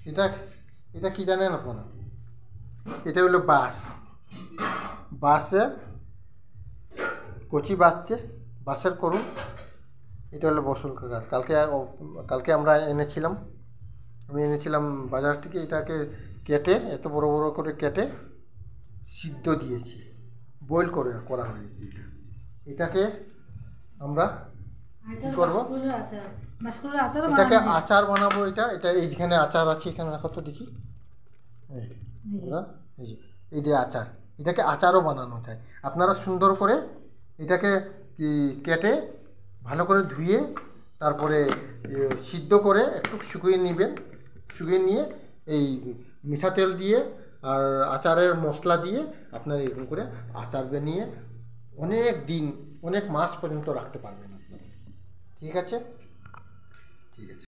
এটা এটা কি জানেন আপনারা? এটা হলো বাঁশের কচি বাঁশের করুন। এটা হলো বসুল কাকার। কালকে আমরা আমি এনেছিলাম বাজার থেকে। এটাকে কেটে এত বড় বড় করে কেটে সিদ্ধ দিয়েছি, বয়েল করা হয়েছে। এটাকে আমরা কী করবো? এটাকে আচার বানাবো। এটা এইখানে আচার আছে, এখানে রাখো তো দেখি। এই যে আচার, এটাকে আচারও বানানো যায়। আপনারা সুন্দর করে এটাকে কেটে ভালো করে ধুয়ে তারপরে সিদ্ধ করে একটু শুকিয়ে নেবেন। শুকিয়ে নিয়ে এই মিঠা তেল দিয়ে আর আচারের মশলা দিয়ে আপনারা এরকম করে আচার বানিয়ে অনেক দিন, অনেক মাস পর্যন্ত রাখতে পারবেন আপনারা। ঠিক আছে? ঠিক আছে।